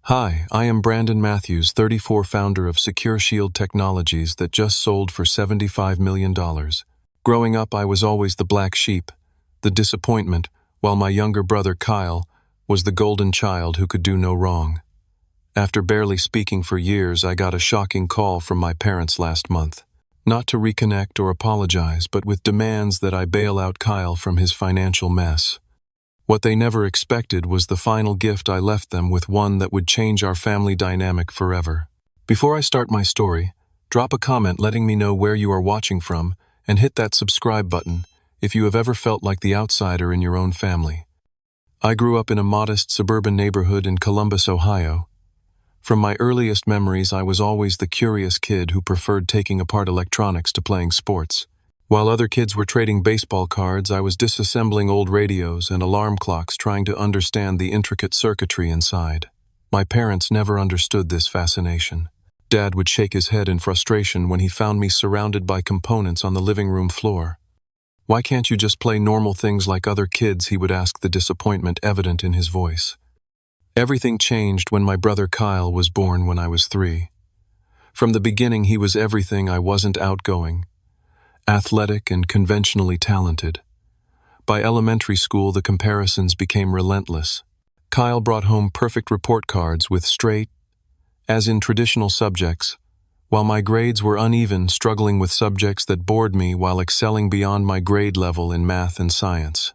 Hi, I am Brandon Matthews, 34, founder of Secure Shield Technologies that just sold for $75 million. Growing up, I was always the black sheep, the disappointment, while my younger brother Kyle was the golden child who could do no wrong. After barely speaking for years, I got a shocking call from my parents last month. Not to reconnect or apologize, but with demands that I bail out Kyle from his financial mess. What they never expected was the final gift I left them with, one that would change our family dynamic forever. Before I start my story, drop a comment letting me know where you are watching from and hit that subscribe button if you have ever felt like the outsider in your own family. I grew up in a modest suburban neighborhood in Columbus, Ohio. From my earliest memories, I was always the curious kid who preferred taking apart electronics to playing sports. While other kids were trading baseball cards, I was disassembling old radios and alarm clocks, trying to understand the intricate circuitry inside. My parents never understood this fascination. Dad would shake his head in frustration when he found me surrounded by components on the living room floor. "Why can't you just play normal things like other kids?" he would ask, the disappointment evident in his voice. Everything changed when my brother Kyle was born when I was 3. From the beginning, he was everything I wasn't: outgoing, athletic, and conventionally talented. By elementary school, the comparisons became relentless. Kyle brought home perfect report cards with straight, as in traditional subjects, while my grades were uneven, struggling with subjects that bored me while excelling beyond my grade level in math and science.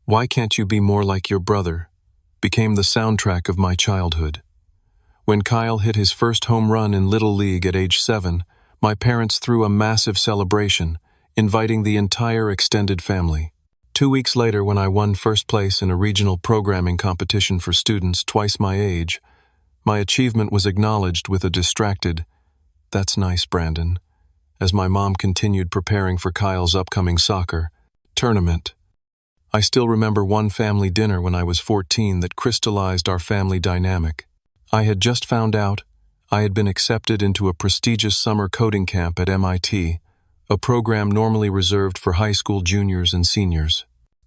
"Why can't you be more like your brother?" became the soundtrack of my childhood. When Kyle hit his first home run in Little League at age 7, my parents threw a massive celebration, inviting the entire extended family. 2 weeks later, when I won first place in a regional programming competition for students twice my age, my achievement was acknowledged with a distracted, "That's nice, Brandon," as my mom continued preparing for Kyle's upcoming soccer tournament. I still remember one family dinner when I was 14 that crystallized our family dynamic. I had just found out I had been accepted into a prestigious summer coding camp at MIT, a program normally reserved for high school juniors and seniors.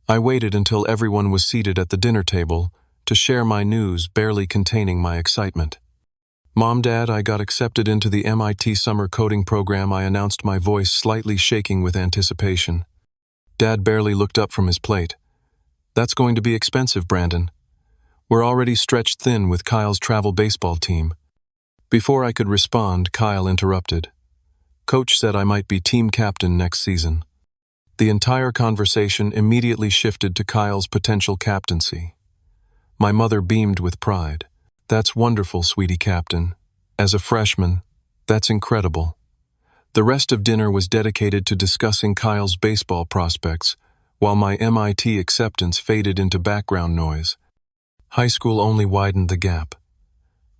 I waited until everyone was seated at the dinner table to share my news, barely containing my excitement. "Mom, Dad, I got accepted into the MIT summer coding program," I announced, my voice slightly shaking with anticipation. Dad barely looked up from his plate. "That's going to be expensive, Brandon. We're already stretched thin with Kyle's travel baseball team." Before I could respond, Kyle interrupted. "Coach said I might be team captain next season." The entire conversation immediately shifted to Kyle's potential captaincy. My mother beamed with pride. "That's wonderful, sweetie captain. As a freshman, that's incredible." The rest of dinner was dedicated to discussing Kyle's baseball prospects, while my MIT acceptance faded into background noise. High school only widened the gap.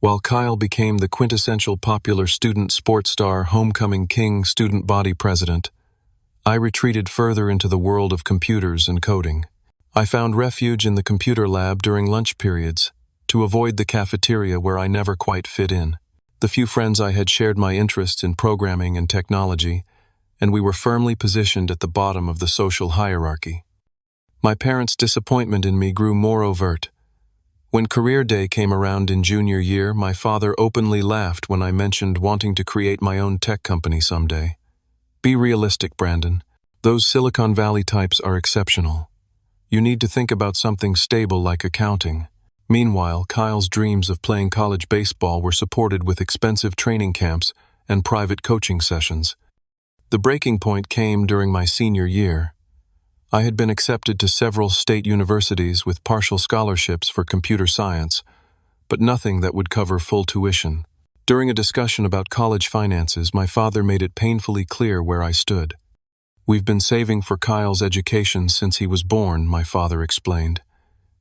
While Kyle became the quintessential popular student sports star, homecoming king, student body president, I retreated further into the world of computers and coding. I found refuge in the computer lab during lunch periods, to avoid the cafeteria where I never quite fit in. The few friends I had shared my interests in programming and technology, and we were firmly positioned at the bottom of the social hierarchy. My parents' disappointment in me grew more overt. When career day came around in junior year, my father openly laughed when I mentioned wanting to create my own tech company someday. "Be realistic, Brandon. Those Silicon Valley types are exceptional. You need to think about something stable like accounting." Meanwhile, Kyle's dreams of playing college baseball were supported with expensive training camps and private coaching sessions. The breaking point came during my senior year. I had been accepted to several state universities with partial scholarships for computer science, but nothing that would cover full tuition. During a discussion about college finances, my father made it painfully clear where I stood. "We've been saving for Kyle's education since he was born," my father explained.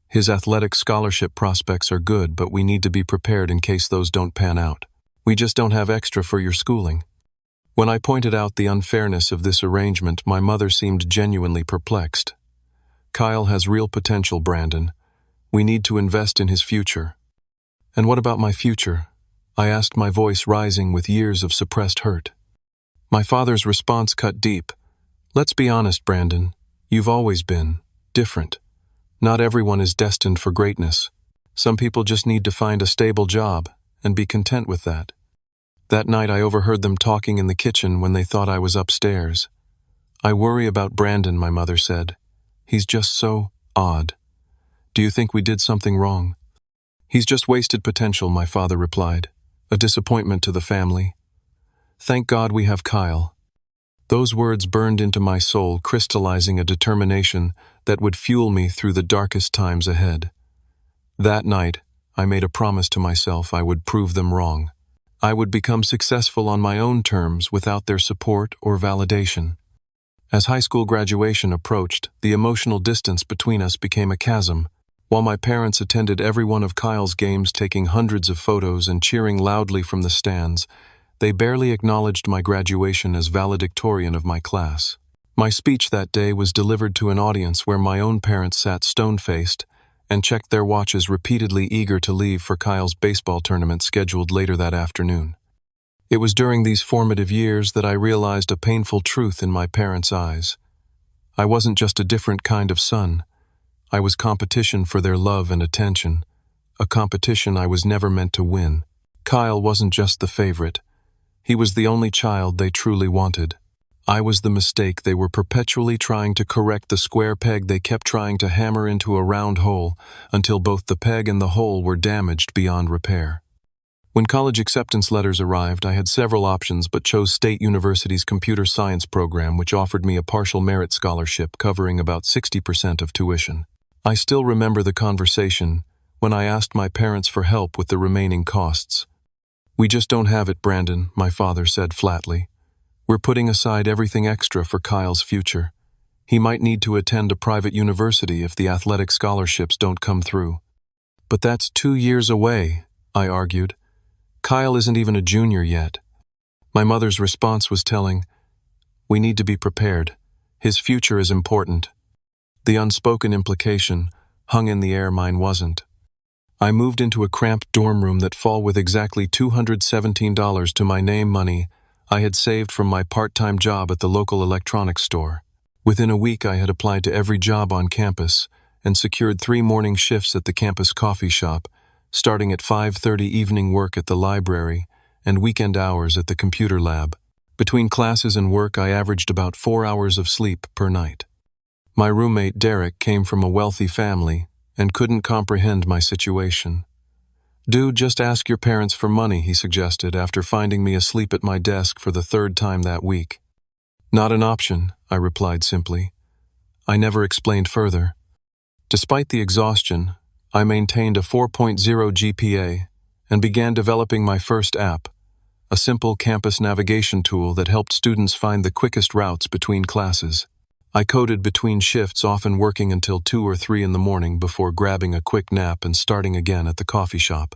"His athletic scholarship prospects are good, but we need to be prepared in case those don't pan out. We just don't have extra for your schooling." When I pointed out the unfairness of this arrangement, my mother seemed genuinely perplexed. "Kyle has real potential, Brandon. We need to invest in his future." "And what about my future?" I asked, my voice rising with years of suppressed hurt. My father's response cut deep. "Let's be honest, Brandon. You've always been different. Not everyone is destined for greatness. Some people just need to find a stable job and be content with that. That night I overheard them talking in the kitchen when they thought I was upstairs. "I worry about Brandon," my mother said. "He's just so odd. Do you think we did something wrong?" "He's just wasted potential," my father replied. "A disappointment to the family. Thank God we have Kyle." Those words burned into my soul, crystallizing a determination that would fuel me through the darkest times ahead. That night, I made a promise to myself I would prove them wrong. I would become successful on my own terms without their support or validation. As high school graduation approached, the emotional distance between us became a chasm. While my parents attended every one of Kyle's games, taking hundreds of photos and cheering loudly from the stands, they barely acknowledged my graduation as valedictorian of my class. My speech that day was delivered to an audience where my own parents sat stone-faced and checked their watches repeatedly, eager to leave for Kyle's baseball tournament scheduled later that afternoon. It was during these formative years that I realized a painful truth in my parents' eyes. I wasn't just a different kind of son. I was competition for their love and attention, a competition I was never meant to win. Kyle wasn't just the favorite. He was the only child they truly wanted. I was the mistake they were perpetually trying to correct, the square peg they kept trying to hammer into a round hole, until both the peg and the hole were damaged beyond repair. When college acceptance letters arrived, I had several options but chose State University's computer science program, which offered me a partial merit scholarship covering about 60% of tuition. I still remember the conversation when I asked my parents for help with the remaining costs. "We just don't have it, Brandon," my father said flatly. "We're putting aside everything extra for Kyle's future. He might need to attend a private university if the athletic scholarships don't come through." "But that's 2 years away," I argued. "Kyle isn't even a junior yet." My mother's response was telling. "We need to be prepared. His future is important." The unspoken implication hung in the air, mine wasn't. I moved into a cramped dorm room that fall with exactly $217 to my name, money I had saved from my part-time job at the local electronics store. Within a week, I had applied to every job on campus and secured 3 morning shifts at the campus coffee shop, starting at 5:30, evening work at the library, and weekend hours at the computer lab. Between classes and work, I averaged about 4 hours of sleep per night. My roommate, Derek, came from a wealthy family and couldn't comprehend my situation. "Dude, just ask your parents for money," he suggested after finding me asleep at my desk for the 3rd time that week. "Not an option," I replied simply. I never explained further. Despite the exhaustion, I maintained a 4.0 GPA and began developing my first app, a simple campus navigation tool that helped students find the quickest routes between classes. I coded between shifts, often working until 2 or 3 in the morning before grabbing a quick nap and starting again at the coffee shop.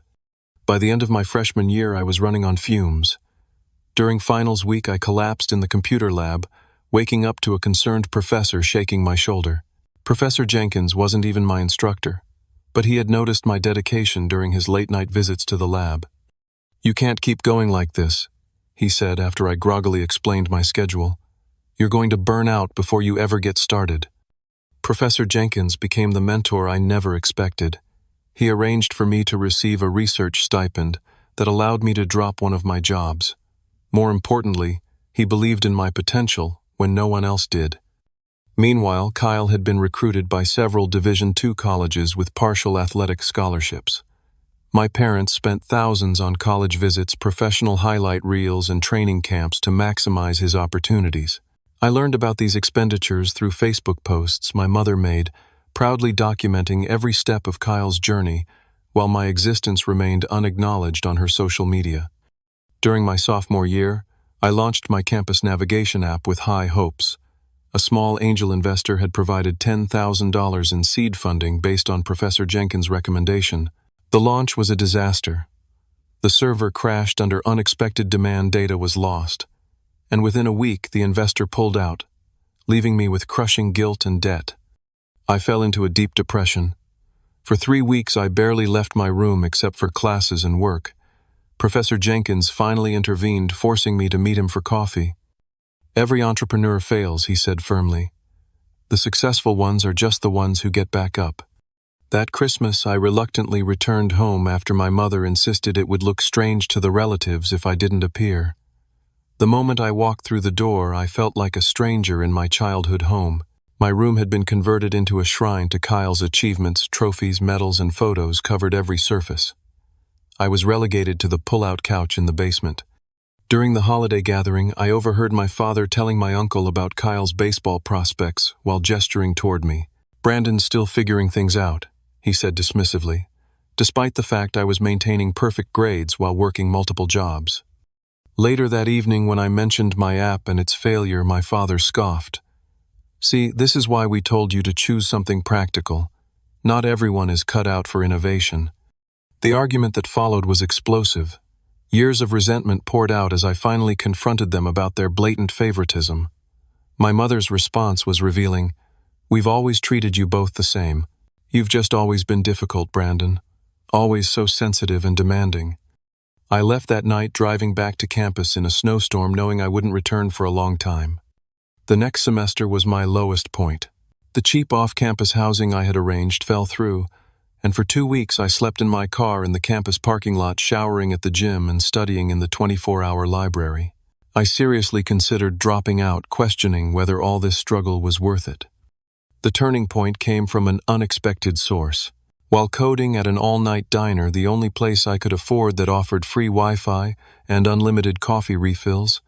By the end of my freshman year, I was running on fumes. During finals week, I collapsed in the computer lab, waking up to a concerned professor shaking my shoulder. Professor Jenkins wasn't even my instructor, but he had noticed my dedication during his late-night visits to the lab. "You can't keep going like this," he said after I groggily explained my schedule. "You're going to burn out before you ever get started." Professor Jenkins became the mentor I never expected. He arranged for me to receive a research stipend that allowed me to drop one of my jobs. More importantly, he believed in my potential when no one else did. Meanwhile, Kyle had been recruited by several Division II colleges with partial athletic scholarships. My parents spent thousands on college visits, professional highlight reels, and training camps to maximize his opportunities. I learned about these expenditures through Facebook posts my mother made, proudly documenting every step of Kyle's journey, while my existence remained unacknowledged on her social media. During my sophomore year, I launched my campus navigation app with high hopes. A small angel investor had provided $10,000 in seed funding based on Professor Jenkins' recommendation. The launch was a disaster. The server crashed under unexpected demand, data was lost, and within a week the investor pulled out, leaving me with crushing guilt and debt. I fell into a deep depression. For 3 weeks I barely left my room except for classes and work. Professor Jenkins finally intervened, forcing me to meet him for coffee. "Every entrepreneur fails," he said firmly. "The successful ones are just the ones who get back up." That Christmas, I reluctantly returned home after my mother insisted it would look strange to the relatives if I didn't appear. The moment I walked through the door, I felt like a stranger in my childhood home. My room had been converted into a shrine to Kyle's achievements. Trophies, medals, and photos covered every surface. I was relegated to the pull-out couch in the basement. During the holiday gathering, I overheard my father telling my uncle about Kyle's baseball prospects while gesturing toward me. "Brandon's still figuring things out," he said dismissively, despite the fact I was maintaining perfect grades while working multiple jobs. Later that evening, when I mentioned my app and its failure, my father scoffed. "See, this is why we told you to choose something practical. Not everyone is cut out for innovation." The argument that followed was explosive. Years of resentment poured out as I finally confronted them about their blatant favoritism. My mother's response was revealing. "We've always treated you both the same. You've just always been difficult, Brandon. Always so sensitive and demanding." I left that night driving back to campus in a snowstorm, knowing I wouldn't return for a long time. The next semester was my lowest point. The cheap off-campus housing I had arranged fell through, and for 2 weeks I slept in my car in the campus parking lot, showering at the gym and studying in the 24-hour library. I seriously considered dropping out, questioning whether all this struggle was worth it. The turning point came from an unexpected source. While coding at an all-night diner, the only place I could afford that offered free Wi-Fi and unlimited coffee refills,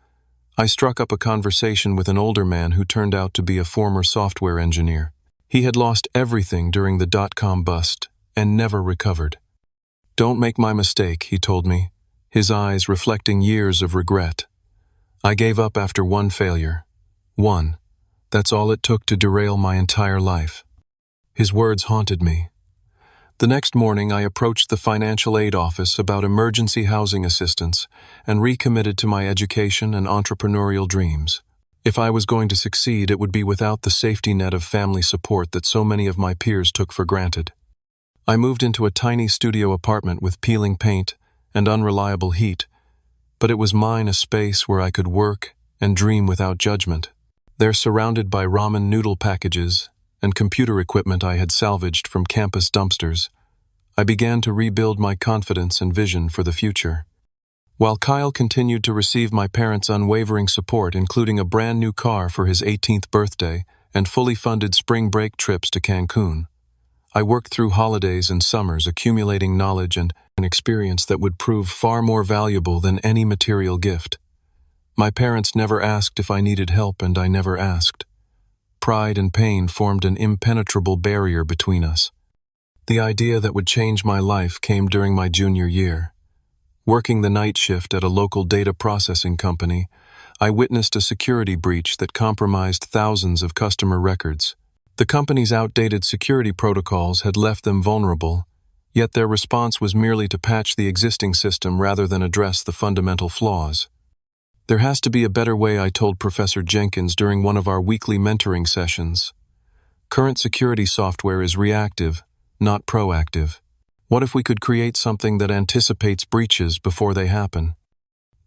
I struck up a conversation with an older man who turned out to be a former software engineer. He had lost everything during the dot-com bust and never recovered. "Don't make my mistake," he told me, his eyes reflecting years of regret. "I gave up after one failure. One. That's all it took to derail my entire life." His words haunted me. The next morning, I approached the financial aid office about emergency housing assistance and recommitted to my education and entrepreneurial dreams. If I was going to succeed, it would be without the safety net of family support that so many of my peers took for granted. I moved into a tiny studio apartment with peeling paint and unreliable heat, but it was mine, a space where I could work and dream without judgment. There, surrounded by ramen noodle packages and computer equipment I had salvaged from campus dumpsters, I began to rebuild my confidence and vision for the future. While Kyle continued to receive my parents' unwavering support, including a brand new car for his 18th birthday and fully funded spring break trips to Cancun, I worked through holidays and summers, accumulating knowledge and an experience that would prove far more valuable than any material gift. My parents never asked if I needed help, and I never asked. Pride and pain formed an impenetrable barrier between us. The idea that would change my life came during my junior year. Working the night shift at a local data processing company, I witnessed a security breach that compromised thousands of customer records. The company's outdated security protocols had left them vulnerable, yet their response was merely to patch the existing system rather than address the fundamental flaws. "There has to be a better way," I told Professor Jenkins during one of our weekly mentoring sessions. "Current security software is reactive, not proactive. What if we could create something that anticipates breaches before they happen?"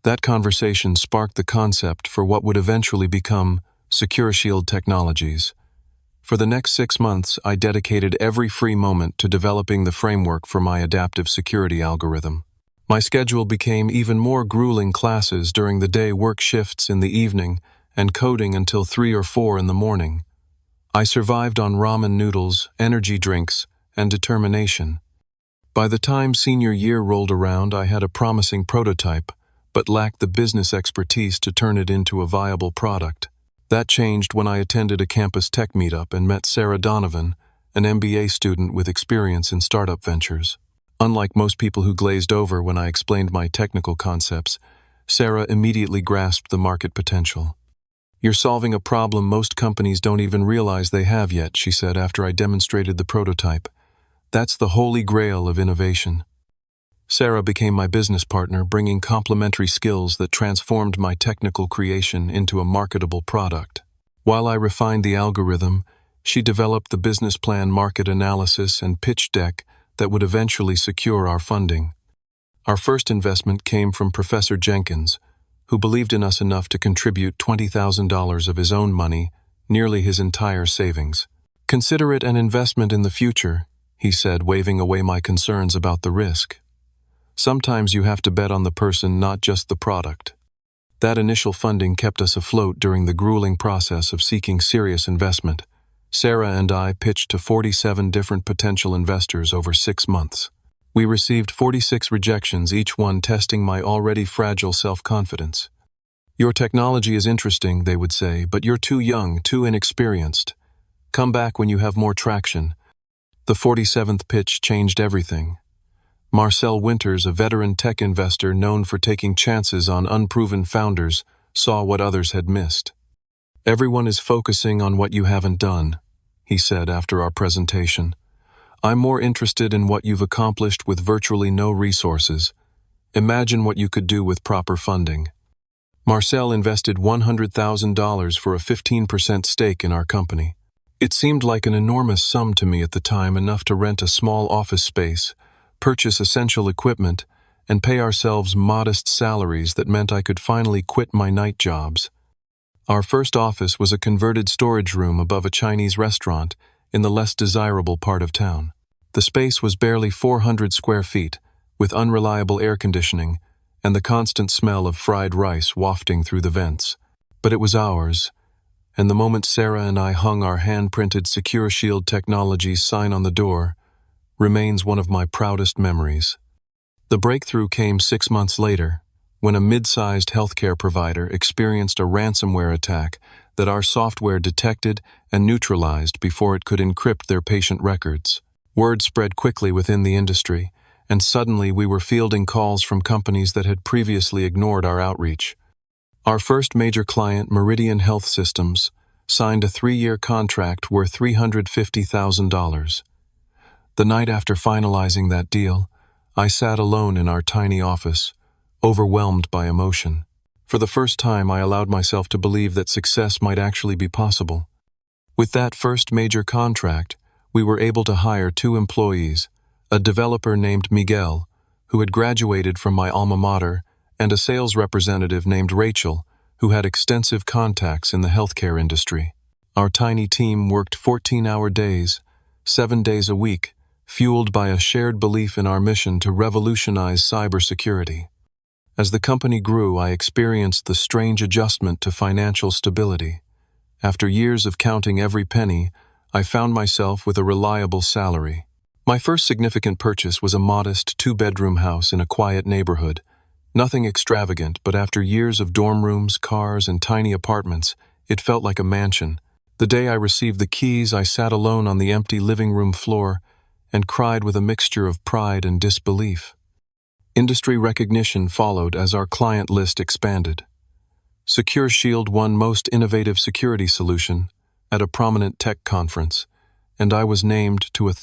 That conversation sparked the concept for what would eventually become SecureShield Technologies. For the next 6 months, I dedicated every free moment to developing the framework for my adaptive security algorithm. My schedule became even more grueling: classes during the day, work shifts in the evening, and coding until 3 or 4 in the morning. I survived on ramen noodles, energy drinks, and determination. By the time senior year rolled around, I had a promising prototype, but lacked the business expertise to turn it into a viable product. That changed when I attended a campus tech meetup and met Sarah Donovan, an MBA student with experience in startup ventures. Unlike most people who glazed over when I explained my technical concepts, Sarah immediately grasped the market potential. "You're solving a problem most companies don't even realize they have yet," she said after I demonstrated the prototype. "That's the holy grail of innovation." Sarah became my business partner, bringing complementary skills that transformed my technical creation into a marketable product. While I refined the algorithm, she developed the business plan, market analysis, and pitch deck that would eventually secure our funding. Our first investment came from Professor Jenkins, who believed in us enough to contribute $20,000 of his own money, nearly his entire savings. "Consider it an investment in the future," he said, waving away my concerns about the risk. Sometimes you have to bet on the person, not just the product. That initial funding kept us afloat during the grueling process of seeking serious investment. Sarah and I pitched to 47 different potential investors over 6 months. We received 46 rejections, each one testing my already fragile self-confidence. Your technology is interesting, they would say, but you're too young, too inexperienced. Come back when you have more traction. The 47th pitch changed everything. Marcel Winters, a veteran tech investor known for taking chances on unproven founders, saw what others had missed. Everyone is focusing on what you haven't done, he said after our presentation. I'm more interested in what you've accomplished with virtually no resources. Imagine what you could do with proper funding. Marcel invested $100,000 for a 15% stake in our company. It seemed like an enormous sum to me at the time, enough to rent a small office space, purchase essential equipment, and pay ourselves modest salaries that meant I could finally quit my night jobs. Our first office was a converted storage room above a Chinese restaurant in the less desirable part of town. The space was barely 400 square feet, with unreliable air conditioning and the constant smell of fried rice wafting through the vents. But it was ours, and the moment Sarah and I hung our hand-printed Secure Shield Technologies sign on the door remains one of my proudest memories. The breakthrough came 6 months later, when a mid-sized healthcare provider experienced a ransomware attack that our software detected and neutralized before it could encrypt their patient records. Word spread quickly within the industry, and suddenly we were fielding calls from companies that had previously ignored our outreach. Our first major client, Meridian Health Systems, signed a 3-year contract worth $350,000. The night after finalizing that deal, I sat alone in our tiny office, overwhelmed by emotion. For the first time, I allowed myself to believe that success might actually be possible. With that first major contract, we were able to hire 2 employees, a developer named Miguel, who had graduated from my alma mater, and a sales representative named Rachel, who had extensive contacts in the healthcare industry. Our tiny team worked 14-hour days, 7 days a week, fueled by a shared belief in our mission to revolutionize cybersecurity. As the company grew, I experienced the strange adjustment to financial stability. After years of counting every penny, I found myself with a reliable salary. My first significant purchase was a modest 2-bedroom house in a quiet neighborhood. Nothing extravagant, but after years of dorm rooms, cars, and tiny apartments, it felt like a mansion. The day I received the keys, I sat alone on the empty living room floor and cried with a mixture of pride and disbelief. Industry recognition followed as our client list expanded. Secure Shield won Most Innovative Security Solution at a prominent tech conference, and I was named to a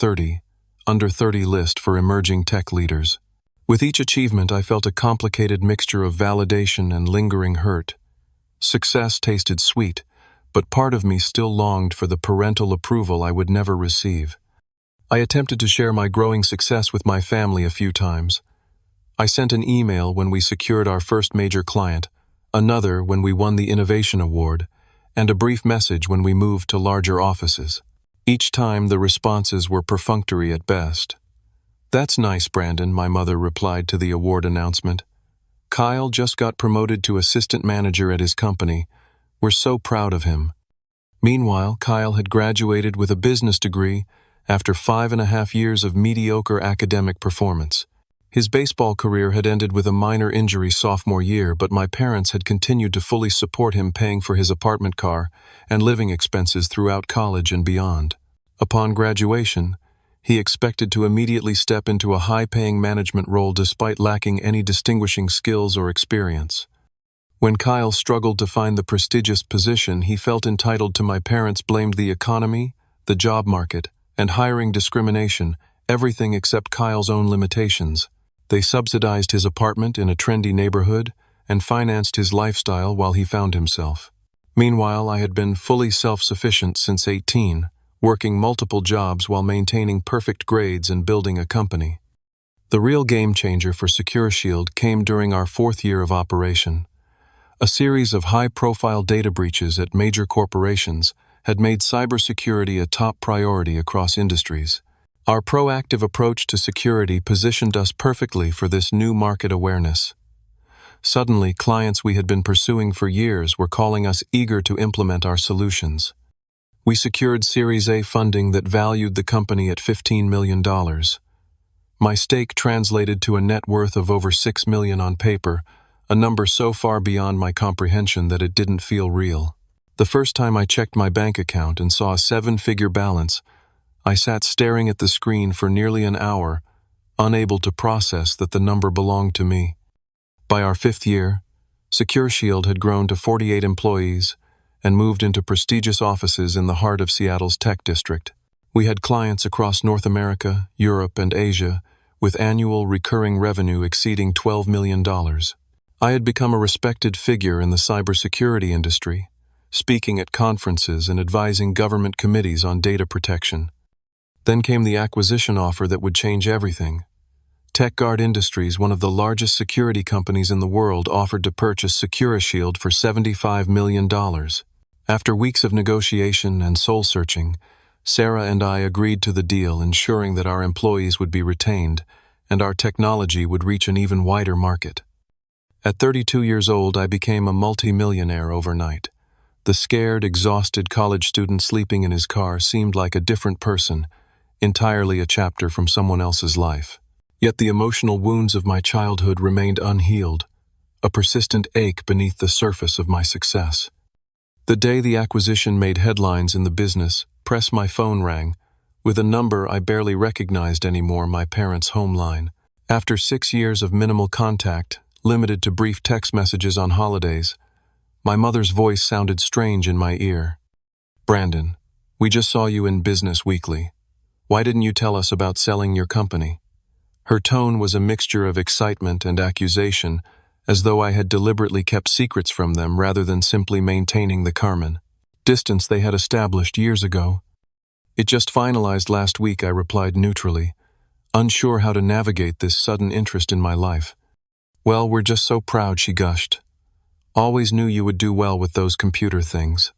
under 30 list for emerging tech leaders. With each achievement, I felt a complicated mixture of validation and lingering hurt. Success tasted sweet, but part of me still longed for the parental approval I would never receive. I attempted to share my growing success with my family a few times. I sent an email when we secured our first major client, another when we won the Innovation Award, and a brief message when we moved to larger offices. Each time the responses were perfunctory at best. "That's nice, Brandon," my mother replied to the award announcement. "Kyle just got promoted to assistant manager at his company. We're so proud of him." Meanwhile, Kyle had graduated with a business degree after 5.5 years of mediocre academic performance. His baseball career had ended with a minor injury sophomore year, but my parents had continued to fully support him, paying for his apartment car and living expenses throughout college and beyond. Upon graduation, he expected to immediately step into a high-paying management role despite lacking any distinguishing skills or experience. When Kyle struggled to find the prestigious position he felt entitled to, my parents blamed the economy, the job market, and hiring discrimination, everything except Kyle's own limitations. They subsidized his apartment in a trendy neighborhood and financed his lifestyle while he found himself. Meanwhile, I had been fully self-sufficient since 18, working multiple jobs while maintaining perfect grades and building a company. The real game changer for Secure Shield came during our 4th year of operation. A series of high-profile data breaches at major corporations had made cybersecurity a top priority across industries. Our proactive approach to security positioned us perfectly for this new market awareness. Suddenly, clients we had been pursuing for years were calling us eager to implement our solutions. We secured Series A funding that valued the company at $15 million. My stake translated to a net worth of over $6 million on paper, a number so far beyond my comprehension that it didn't feel real. The first time I checked my bank account and saw a seven-figure balance, I sat staring at the screen for nearly an hour, unable to process that the number belonged to me. By our 5th year, SecureShield had grown to 48 employees and moved into prestigious offices in the heart of Seattle's tech district. We had clients across North America, Europe, and Asia, with annual recurring revenue exceeding $12 million. I had become a respected figure in the cybersecurity industry, speaking at conferences and advising government committees on data protection. Then came the acquisition offer that would change everything. TechGuard Industries, one of the largest security companies in the world, offered to purchase SecureShield for $75 million. After weeks of negotiation and soul-searching, Sarah and I agreed to the deal, ensuring that our employees would be retained and our technology would reach an even wider market. At 32 years old, I became a multi-millionaire overnight. The scared, exhausted college student sleeping in his car seemed like a different person, entirely a chapter from someone else's life. Yet the emotional wounds of my childhood remained unhealed, a persistent ache beneath the surface of my success. The day the acquisition made headlines in the business press, my phone rang, with a number I barely recognized anymore, my parents' home line. After 6 years of minimal contact, limited to brief text messages on holidays, my mother's voice sounded strange in my ear. "Brandon, we just saw you in Business Weekly. Why didn't you tell us about selling your company?" Her tone was a mixture of excitement and accusation, as though I had deliberately kept secrets from them rather than simply maintaining the distance they had established years ago. "It just finalized last week," I replied neutrally, unsure how to navigate this sudden interest in my life. "Well, we're just so proud," she gushed. "Always knew you would do well with those computer things.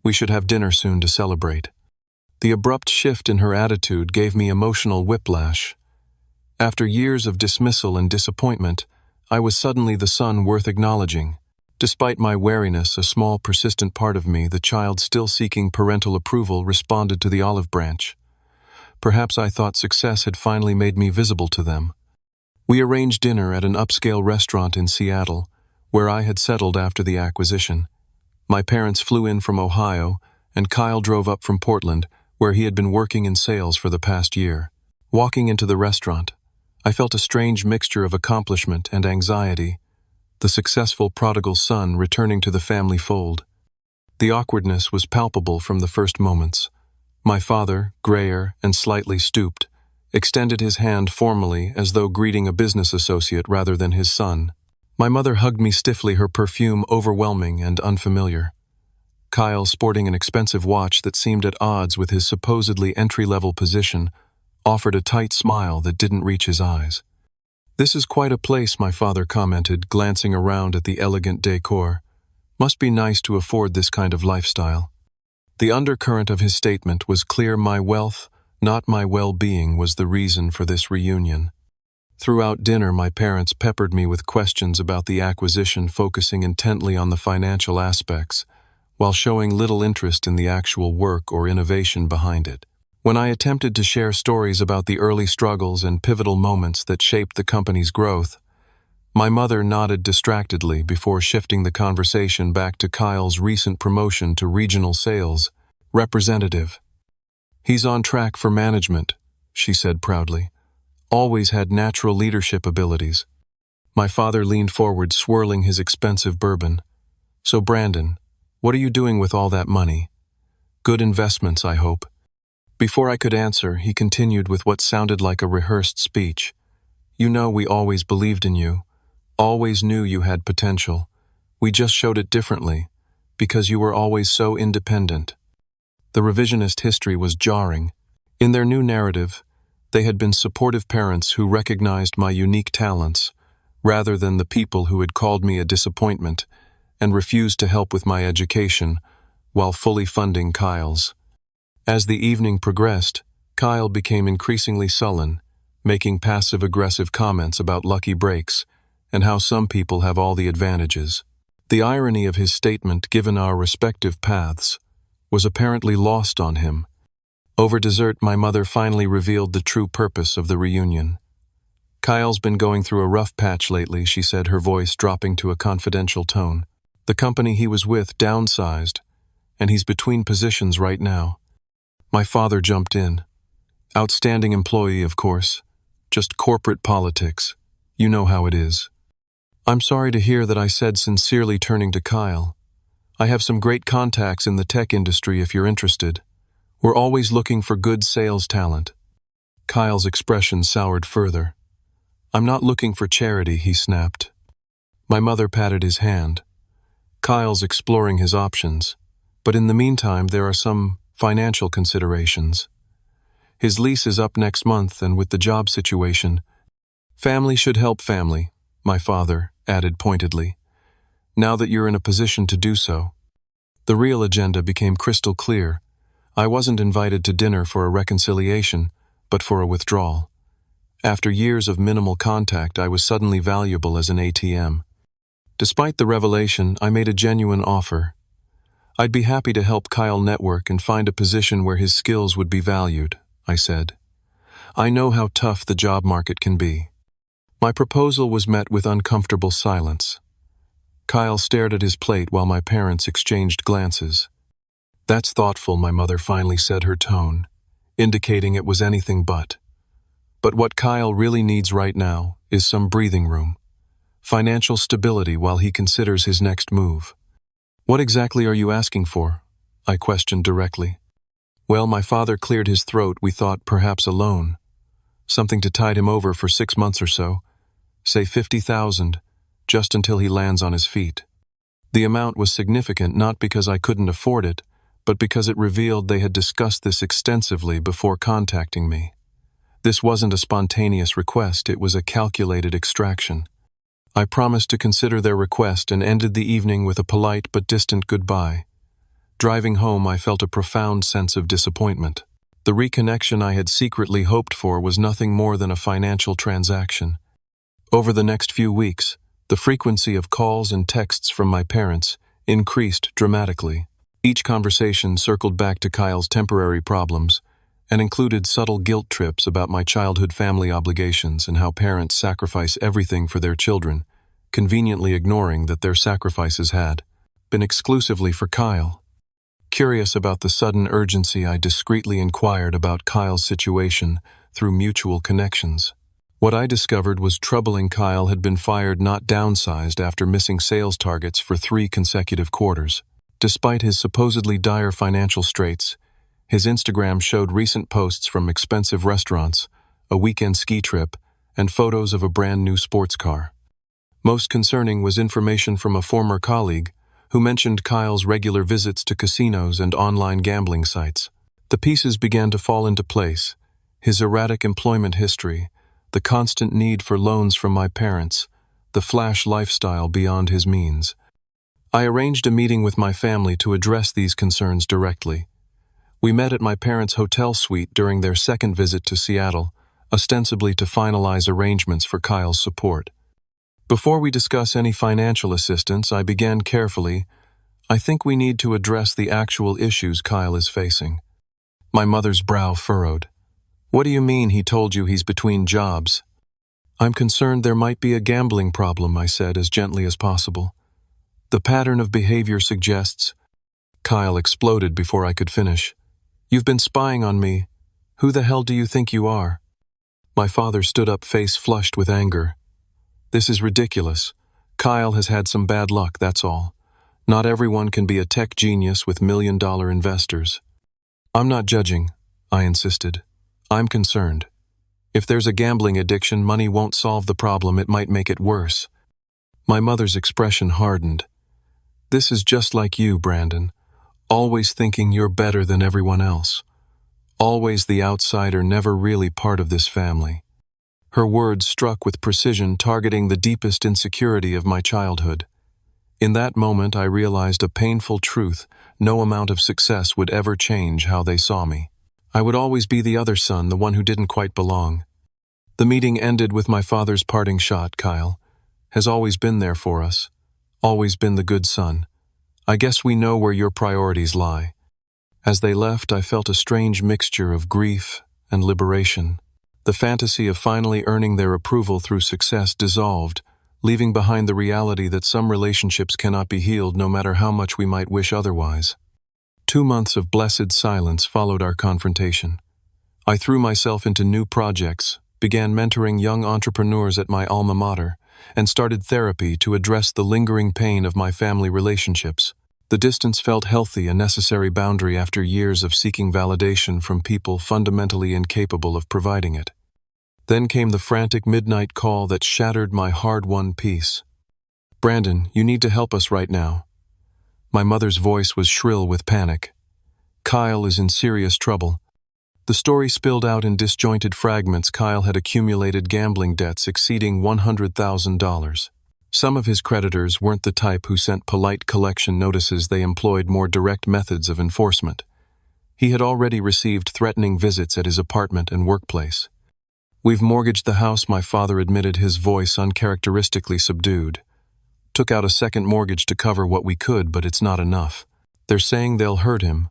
We should have dinner soon to celebrate." The abrupt shift in her attitude gave me emotional whiplash. After years of dismissal and disappointment, I was suddenly the son worth acknowledging. Despite my wariness, a small, persistent part of me, the child still seeking parental approval, responded to the olive branch. Perhaps I thought success had finally made me visible to them. We arranged dinner at an upscale restaurant in Seattle, where I had settled after the acquisition. My parents flew in from Ohio, and Kyle drove up from Portland, where he had been working in sales for the past year. Walking into the restaurant, I felt a strange mixture of accomplishment and anxiety, the successful prodigal son returning to the family fold. The awkwardness was palpable from the first moments. My father, grayer and slightly stooped, extended his hand formally as though greeting a business associate rather than his son. My mother hugged me stiffly, her perfume overwhelming and unfamiliar. Kyle, sporting an expensive watch that seemed at odds with his supposedly entry-level position, offered a tight smile that didn't reach his eyes. "This is quite a place," my father commented, glancing around at the elegant decor. "Must be nice to afford this kind of lifestyle." The undercurrent of his statement was clear. My wealth, not my well-being, was the reason for this reunion. Throughout dinner, my parents peppered me with questions about the acquisition, focusing intently on the financial aspects, while showing little interest in the actual work or innovation behind it. When I attempted to share stories about the early struggles and pivotal moments that shaped the company's growth, my mother nodded distractedly before shifting the conversation back to Kyle's recent promotion to regional sales representative. "He's on track for management," she said proudly. "Always had natural leadership abilities." My father leaned forward, swirling his expensive bourbon. "So Brandon, what are you doing with all that money? Good investments, I hope." Before I could answer, he continued with what sounded like a rehearsed speech. "You know, we always believed in you, always knew you had potential. We just showed it differently, because you were always so independent." The revisionist history was jarring. In their new narrative, they had been supportive parents who recognized my unique talents, rather than the people who had called me a disappointment and refused to help with my education while fully funding Kyle's. As the evening progressed, Kyle became increasingly sullen, making passive-aggressive comments about lucky breaks and how some people have all the advantages. The irony of his statement, given our respective paths, was apparently lost on him. Over dessert, my mother finally revealed the true purpose of the reunion. "Kyle's been going through a rough patch lately," she said, her voice dropping to a confidential tone. "The company he was with downsized, and he's between positions right now." My father jumped in. "Outstanding employee, of course. Just corporate politics. You know how it is." "I'm sorry to hear that," I said, sincerely, turning to Kyle. "I have some great contacts in the tech industry if you're interested. We're always looking for good sales talent." Kyle's expression soured further. "I'm not looking for charity," he snapped. My mother patted his hand. "Kyle's exploring his options, but in the meantime there are some financial considerations. His lease is up next month, and with the job situation, family should help family," my father added pointedly. "Now that you're in a position to do so." The real agenda became crystal clear. I wasn't invited to dinner for a reconciliation, but for a withdrawal. After years of minimal contact, I was suddenly valuable as an ATM. Despite the revelation, I made a genuine offer. "I'd be happy to help Kyle network and find a position where his skills would be valued," I said. "I know how tough the job market can be." My proposal was met with uncomfortable silence. Kyle stared at his plate while my parents exchanged glances. "That's thoughtful," my mother finally said, her tone indicating it was anything but. "But what Kyle really needs right now is some breathing room. Financial stability while he considers his next move." "What exactly are you asking for?" I questioned directly. "Well," my father cleared his throat, "we thought perhaps a loan. Something to tide him over for 6 months or so. Say 50,000, just until he lands on his feet." The amount was significant not because I couldn't afford it, but because it revealed they had discussed this extensively before contacting me. This wasn't a spontaneous request, it was a calculated extraction. I promised to consider their request and ended the evening with a polite but distant goodbye. Driving home, I felt a profound sense of disappointment. The reconnection I had secretly hoped for was nothing more than a financial transaction. Over the next few weeks, the frequency of calls and texts from my parents increased dramatically. Each conversation circled back to Kyle's temporary problems and included subtle guilt trips about my childhood family obligations and how parents sacrifice everything for their children, conveniently ignoring that their sacrifices had been exclusively for Kyle. Curious about the sudden urgency, I discreetly inquired about Kyle's situation through mutual connections. What I discovered was troubling. Kyle had been fired, not downsized, after missing sales targets for 3 consecutive quarters. Despite his supposedly dire financial straits, his Instagram showed recent posts from expensive restaurants, a weekend ski trip, and photos of a brand new sports car. Most concerning was information from a former colleague who mentioned Kyle's regular visits to casinos and online gambling sites. The pieces began to fall into place: his erratic employment history, the constant need for loans from my parents, the flash lifestyle beyond his means. I arranged a meeting with my family to address these concerns directly. We met at my parents' hotel suite during their second visit to Seattle, ostensibly to finalize arrangements for Kyle's support. Before we discuss any financial assistance, I began carefully. "I think we need to address the actual issues Kyle is facing." My mother's brow furrowed. "What do you mean he told you he's between jobs?" "I'm concerned there might be a gambling problem," I said as gently as possible. "The pattern of behavior suggests—" Kyle exploded before I could finish. "You've been spying on me. Who the hell do you think you are?" My father stood up, face flushed with anger. "This is ridiculous. Kyle has had some bad luck, that's all. Not everyone can be a tech genius with million-dollar investors." "I'm not judging," I insisted. "I'm concerned. If there's a gambling addiction, money won't solve the problem, it might make it worse." My mother's expression hardened. "This is just like you, Brandon. Always thinking you're better than everyone else. Always the outsider, never really part of this family." Her words struck with precision, targeting the deepest insecurity of my childhood. In that moment, I realized a painful truth: no amount of success would ever change how they saw me. I would always be the other son, the one who didn't quite belong. The meeting ended with my father's parting shot. Kyle has always been there for us, always been the good son. I guess we know where your priorities lie. As they left, I felt a strange mixture of grief and liberation. The fantasy of finally earning their approval through success dissolved, leaving behind the reality that some relationships cannot be healed no matter how much we might wish otherwise. 2 months of blessed silence followed our confrontation. I threw myself into new projects, began mentoring young entrepreneurs at my alma mater, and started therapy to address the lingering pain of my family relationships. The distance felt healthy, a necessary boundary after years of seeking validation from people fundamentally incapable of providing it. Then came the frantic midnight call that shattered my hard-won peace. "Brandon, you need to help us right now." My mother's voice was shrill with panic. "Kyle is in serious trouble." The story spilled out in disjointed fragments. Kyle had accumulated gambling debts exceeding $100,000. Some of his creditors weren't the type who sent polite collection notices. They employed more direct methods of enforcement. He had already received threatening visits at his apartment and workplace. "We've mortgaged the house," my father admitted, his voice uncharacteristically subdued. "Took out a second mortgage to cover what we could, but it's not enough. They're saying they'll hurt him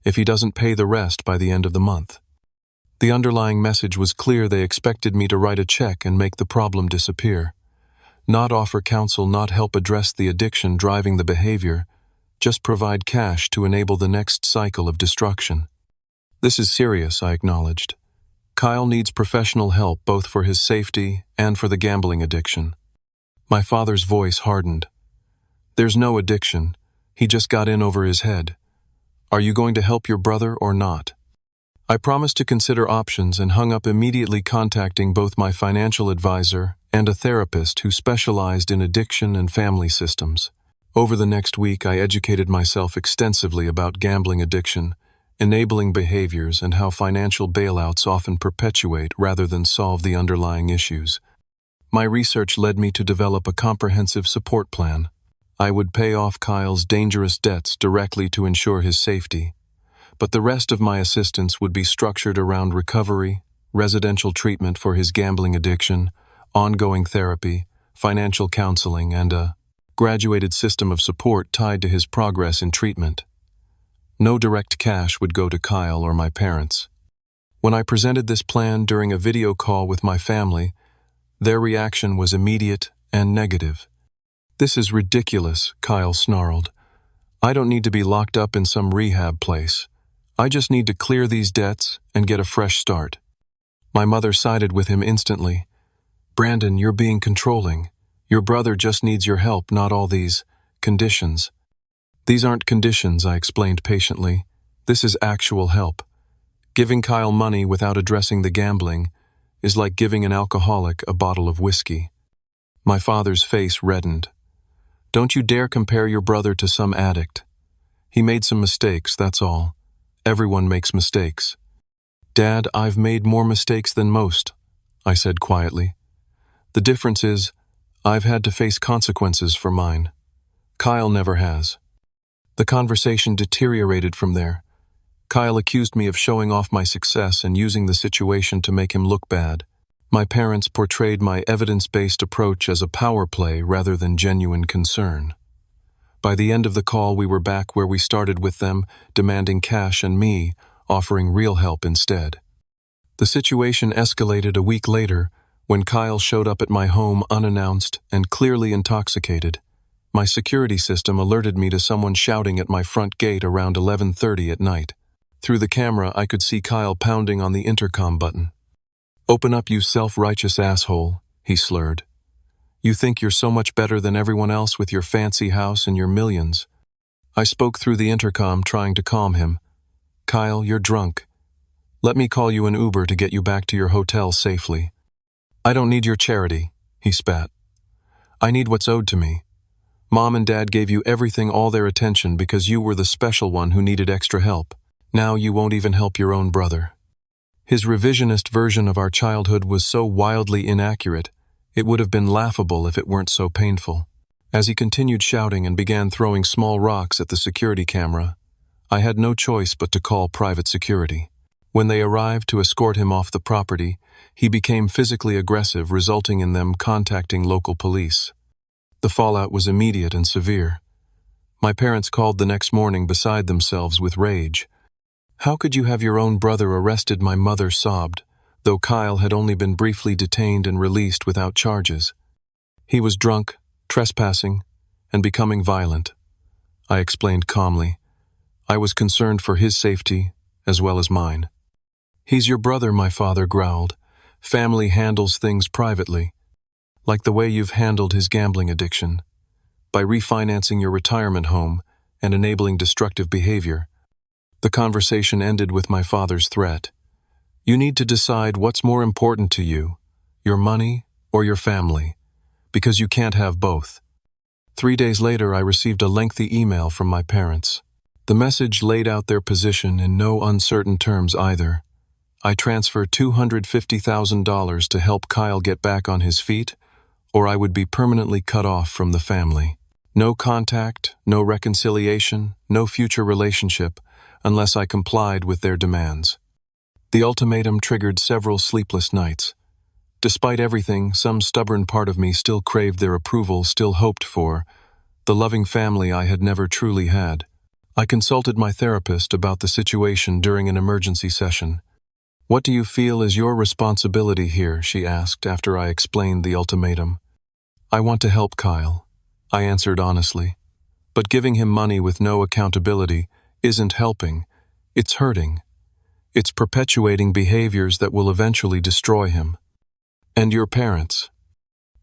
if he doesn't pay the rest by the end of the month." The underlying message was clear. They expected me to write a check and make the problem disappear. Not offer counsel, not help address the addiction driving the behavior, just provide cash to enable the next cycle of destruction. "This is serious," I acknowledged. "Kyle needs professional help, both for his safety and for the gambling addiction." My father's voice hardened. "There's no addiction. He just got in over his head. Are you going to help your brother or not?" I promised to consider options and hung up, immediately contacting both my financial advisor and a therapist who specialized in addiction and family systems. Over the next week, I educated myself extensively about gambling addiction, enabling behaviors, and how financial bailouts often perpetuate rather than solve the underlying issues. My research led me to develop a comprehensive support plan. I would pay off Kyle's dangerous debts directly to ensure his safety, but the rest of my assistance would be structured around recovery, residential treatment for his gambling addiction, ongoing therapy, financial counseling, and a graduated system of support tied to his progress in treatment. No direct cash would go to Kyle or my parents. When I presented this plan during a video call with my family, their reaction was immediate and negative. "This is ridiculous," Kyle snarled. "I don't need to be locked up in some rehab place. I just need to clear these debts and get a fresh start." My mother sided with him instantly. "Brandon, you're being controlling. Your brother just needs your help, not all these conditions." "These aren't conditions," I explained patiently. "This is actual help. Giving Kyle money without addressing the gambling is like giving an alcoholic a bottle of whiskey." My father's face reddened. "Don't you dare compare your brother to some addict. He made some mistakes, that's all. Everyone makes mistakes." "Dad, I've made more mistakes than most," I said quietly. "The difference is, I've had to face consequences for mine. Kyle never has." The conversation deteriorated from there. Kyle accused me of showing off my success and using the situation to make him look bad. My parents portrayed my evidence-based approach as a power play rather than genuine concern. By the end of the call, we were back where we started, with them demanding cash and me offering real help instead. The situation escalated a week later when Kyle showed up at my home unannounced and clearly intoxicated. My security system alerted me to someone shouting at my front gate around 11:30 at night. Through the camera, I could see Kyle pounding on the intercom button. "Open up, you self-righteous asshole," he slurred. "You think you're so much better than everyone else with your fancy house and your millions." I spoke through the intercom, trying to calm him. "Kyle, you're drunk. Let me call you an Uber to get you back to your hotel safely." "I don't need your charity," he spat. "I need what's owed to me. Mom and Dad gave you everything, all their attention, because you were the special one who needed extra help. Now you won't even help your own brother." His revisionist version of our childhood was so wildly inaccurate, it would have been laughable if it weren't so painful. As he continued shouting and began throwing small rocks at the security camera, I had no choice but to call private security. When they arrived to escort him off the property, he became physically aggressive, resulting in them contacting local police. The fallout was immediate and severe. My parents called the next morning beside themselves with rage. "How could you have your own brother arrested?" my mother sobbed, though Kyle had only been briefly detained and released without charges. "He was drunk, trespassing, and becoming violent," I explained calmly. I was concerned for his safety as well as mine. "He's your brother," my father growled. "Family handles things privately, like the way you've handled his gambling addiction, by refinancing your retirement home and enabling destructive behavior." The conversation ended with my father's threat. "You need to decide what's more important to you, your money or your family, because you can't have both." 3 days later, I received a lengthy email from my parents. The message laid out their position in no uncertain terms either. I transfer $250,000 to help Kyle get back on his feet, or I would be permanently cut off from the family. No contact, no reconciliation, no future relationship, unless I complied with their demands. The ultimatum triggered several sleepless nights. Despite everything, some stubborn part of me still craved their approval, still hoped for the loving family I had never truly had. I consulted my therapist about the situation during an emergency session. "What do you feel is your responsibility here?" she asked after I explained the ultimatum. "I want to help Kyle," I answered honestly. "But giving him money with no accountability isn't helping, it's hurting. It's perpetuating behaviors that will eventually destroy him." "And your parents?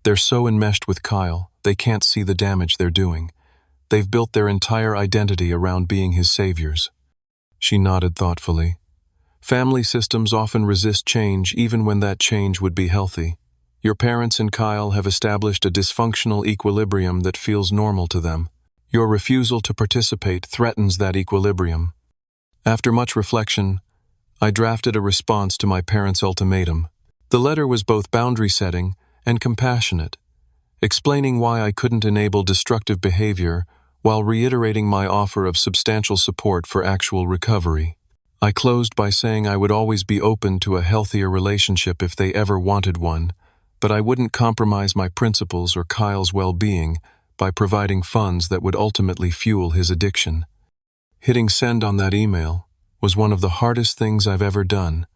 They're so enmeshed with Kyle, they can't see the damage they're doing. They've built their entire identity around being his saviors." She nodded thoughtfully. "Family systems often resist change even when that change would be healthy. Your parents and Kyle have established a dysfunctional equilibrium that feels normal to them. Your refusal to participate threatens that equilibrium." After much reflection, I drafted a response to my parents' ultimatum. The letter was both boundary-setting and compassionate, explaining why I couldn't enable destructive behavior while reiterating my offer of substantial support for actual recovery. I closed by saying I would always be open to a healthier relationship if they ever wanted one, but I wouldn't compromise my principles or Kyle's well-being by providing funds that would ultimately fuel his addiction. Hitting send on that email was one of the hardest things I've ever done.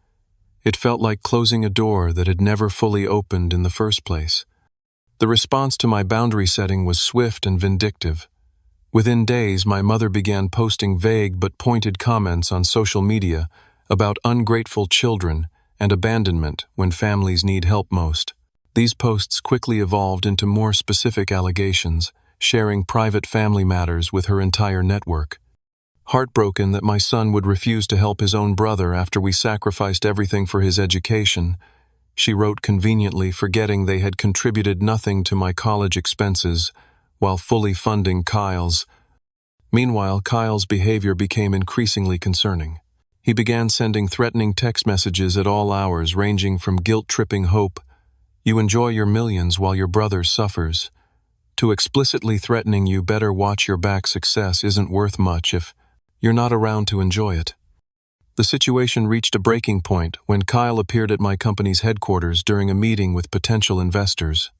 It felt like closing a door that had never fully opened in the first place. The response to my boundary setting was swift and vindictive. Within days, my mother began posting vague but pointed comments on social media about ungrateful children and abandonment when families need help most. These posts quickly evolved into more specific allegations, sharing private family matters with her entire network. Heartbroken that my son would refuse to help his own brother after we sacrificed everything for his education, she wrote conveniently, forgetting they had contributed nothing to my college expenses while fully funding Kyle's. Meanwhile, Kyle's behavior became increasingly concerning. He began sending threatening text messages at all hours, ranging from guilt-tripping hope, "You enjoy your millions while your brother suffers," to explicitly threatening, "You better watch your back, success isn't worth much if you're not around to enjoy it." The situation reached a breaking point when Kyle appeared at my company's headquarters during a meeting with potential investors.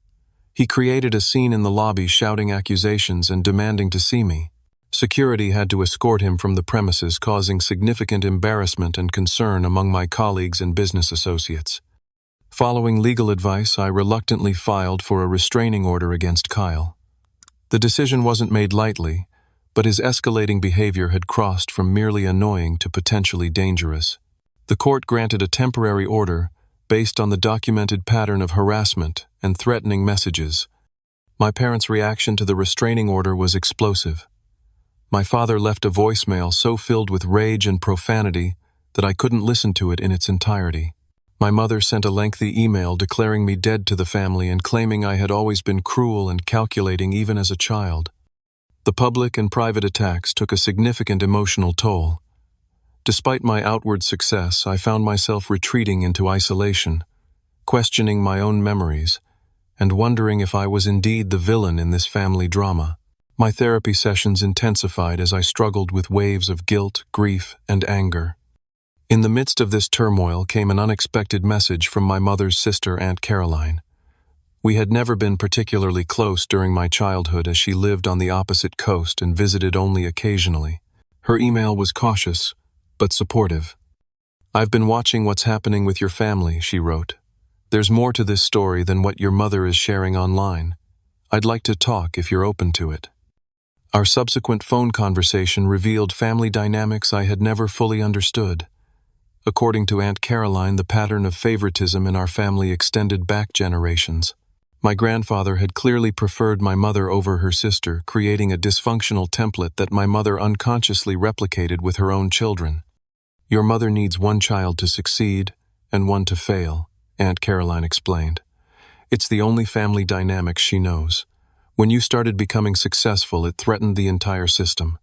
He created a scene in the lobby, shouting accusations and demanding to see me. Security had to escort him from the premises, causing significant embarrassment and concern among my colleagues and business associates. Following legal advice, I reluctantly filed for a restraining order against Kyle. The decision wasn't made lightly, but his escalating behavior had crossed from merely annoying to potentially dangerous. The court granted a temporary order based on the documented pattern of harassment and threatening messages. My parents' reaction to the restraining order was explosive. My father left a voicemail so filled with rage and profanity that I couldn't listen to it in its entirety. My mother sent a lengthy email declaring me dead to the family and claiming I had always been cruel and calculating even as a child. The public and private attacks took a significant emotional toll. Despite my outward success, I found myself retreating into isolation, questioning my own memories, and wondering if I was indeed the villain in this family drama. My therapy sessions intensified as I struggled with waves of guilt, grief, and anger. In the midst of this turmoil came an unexpected message from my mother's sister, Aunt Caroline. We had never been particularly close during my childhood, as she lived on the opposite coast and visited only occasionally. Her email was cautious, but supportive. "I've been watching what's happening with your family," she wrote. "There's more to this story than what your mother is sharing online. I'd like to talk if you're open to it." Our subsequent phone conversation revealed family dynamics I had never fully understood. According to Aunt Caroline, the pattern of favoritism in our family extended back generations. My grandfather had clearly preferred my mother over her sister, creating a dysfunctional template that my mother unconsciously replicated with her own children. "Your mother needs one child to succeed and one to fail," Aunt Caroline explained. "It's the only family dynamic she knows. When you started becoming successful, it threatened the entire system."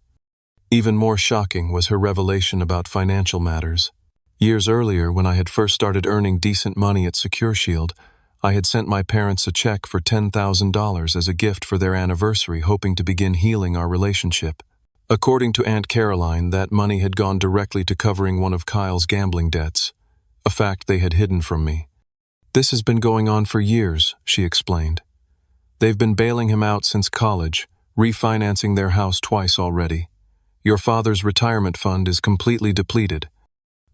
Even more shocking was her revelation about financial matters. Years earlier, when I had first started earning decent money at SecureShield, I had sent my parents a check for $10,000 as a gift for their anniversary, hoping to begin healing our relationship. According to Aunt Caroline, that money had gone directly to covering one of Kyle's gambling debts, a fact they had hidden from me. "This has been going on for years," she explained. "They've been bailing him out since college, refinancing their house twice already. Your father's retirement fund is completely depleted."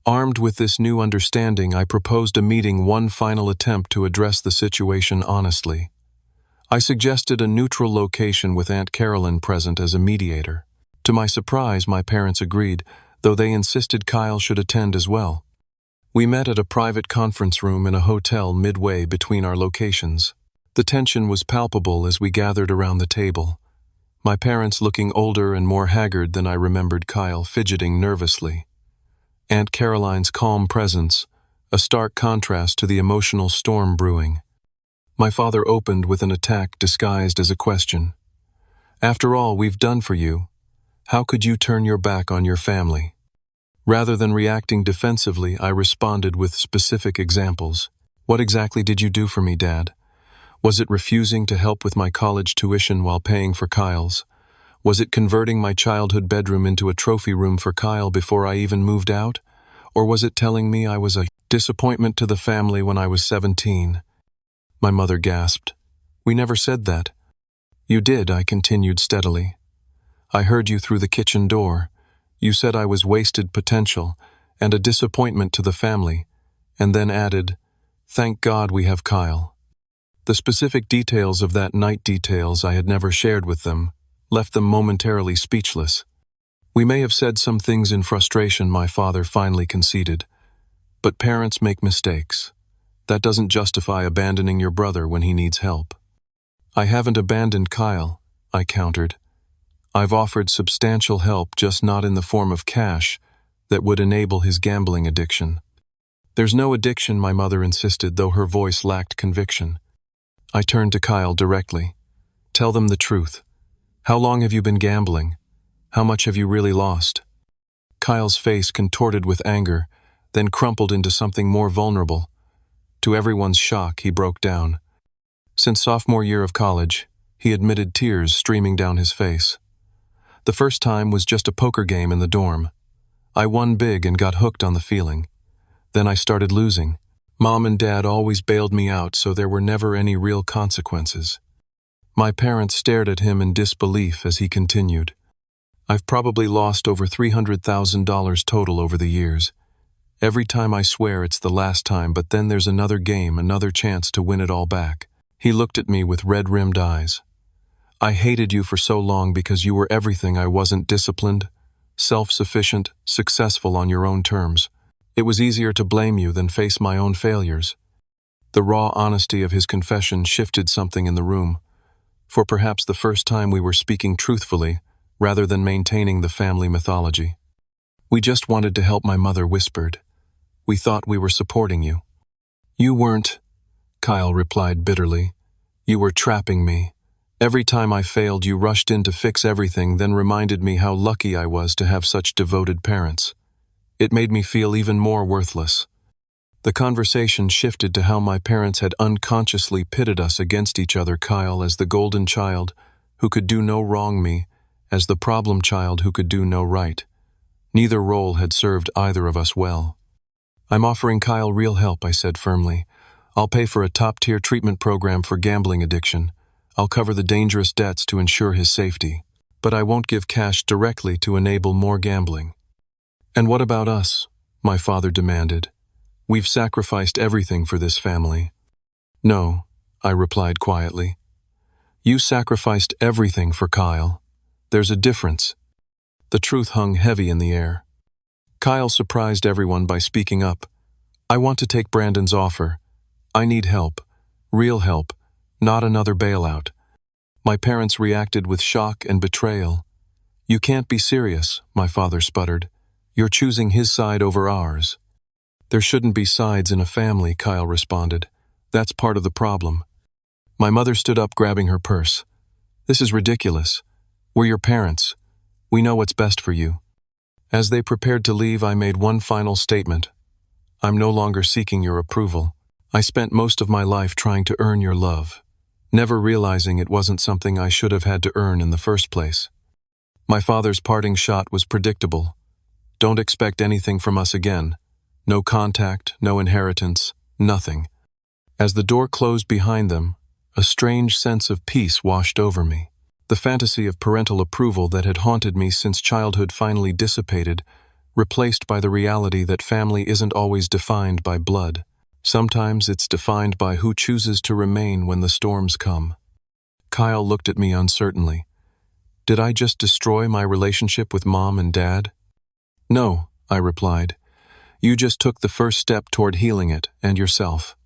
Armed with this new understanding, I proposed a meeting, one final attempt to address the situation honestly. I suggested a neutral location with Aunt Caroline present as a mediator. To my surprise, my parents agreed, though they insisted Kyle should attend as well. We met at a private conference room in a hotel midway between our locations. The tension was palpable as we gathered around the table. My parents looking older and more haggard than I remembered Kyle, fidgeting nervously. Aunt Caroline's calm presence, a stark contrast to the emotional storm brewing. My father opened with an attack disguised as a question. "After all we've done for you, how could you turn your back on your family?" Rather than reacting defensively, I responded with specific examples. "What exactly did you do for me, Dad? Was it refusing to help with my college tuition while paying for Kyle's? Was it converting my childhood bedroom into a trophy room for Kyle before I even moved out? Or was it telling me I was a disappointment to the family when I was 17? My mother gasped. "We never said that." "You did," I continued steadily. "I heard you through the kitchen door. You said I was wasted potential and a disappointment to the family, and then added, 'Thank God we have Kyle.'" The specific details of that night, details I had never shared with them, left them momentarily speechless. "We may have said some things in frustration," my father finally conceded. "But parents make mistakes. That doesn't justify abandoning your brother when he needs help." "I haven't abandoned Kyle," I countered. "I've offered substantial help, just not in the form of cash that would enable his gambling addiction." "There's no addiction," my mother insisted, though her voice lacked conviction. I turned to Kyle directly. "Tell them the truth. How long have you been gambling? How much have you really lost?" Kyle's face contorted with anger, then crumpled into something more vulnerable. To everyone's shock, he broke down. Since sophomore year of college, he admitted, tears streaming down his face. "The first time was just a poker game in the dorm. I won big and got hooked on the feeling. Then I started losing. Mom and Dad always bailed me out, so there were never any real consequences." My parents stared at him in disbelief as he continued. "I've probably lost over $300,000 total over the years. Every time I swear it's the last time, but then there's another game, another chance to win it all back." He looked at me with red-rimmed eyes. "I hated you for so long because you were everything I wasn't: disciplined, self-sufficient, successful on your own terms. It was easier to blame you than face my own failures." The raw honesty of his confession shifted something in the room. For perhaps the first time, we were speaking truthfully, rather than maintaining the family mythology. "We just wanted to help," my mother whispered. "We thought we were supporting you." "You weren't," Kyle replied bitterly. "You were trapping me. Every time I failed, you rushed in to fix everything, then reminded me how lucky I was to have such devoted parents. It made me feel even more worthless." The conversation shifted to how my parents had unconsciously pitted us against each other, Kyle as the golden child who could do no wrong, me as the problem child who could do no right. Neither role had served either of us well. I'm offering Kyle real help, I said firmly. I'll pay for a top-tier treatment program for gambling addiction. I'll cover the dangerous debts to ensure his safety. But I won't give cash directly to enable more gambling. And what about us? My father demanded. We've sacrificed everything for this family. No, I replied quietly. You sacrificed everything for Kyle. There's a difference. The truth hung heavy in the air. Kyle surprised everyone by speaking up. I want to take Brandon's offer. I need help. Real help. Not another bailout. My parents reacted with shock and betrayal. You can't be serious, my father sputtered. You're choosing his side over ours. There shouldn't be sides in a family, Kyle responded. That's part of the problem. My mother stood up, grabbing her purse. This is ridiculous. We're your parents. We know what's best for you. As they prepared to leave, I made one final statement. I'm no longer seeking your approval. I spent most of my life trying to earn your love, never realizing it wasn't something I should have had to earn in the first place. My father's parting shot was predictable. Don't expect anything from us again. No contact, no inheritance, nothing. As the door closed behind them, a strange sense of peace washed over me. The fantasy of parental approval that had haunted me since childhood finally dissipated, replaced by the reality that family isn't always defined by blood. Sometimes it's defined by who chooses to remain when the storms come. Kyle looked at me uncertainly. Did I just destroy my relationship with Mom and Dad? No, I replied. You just took the first step toward healing it and yourself.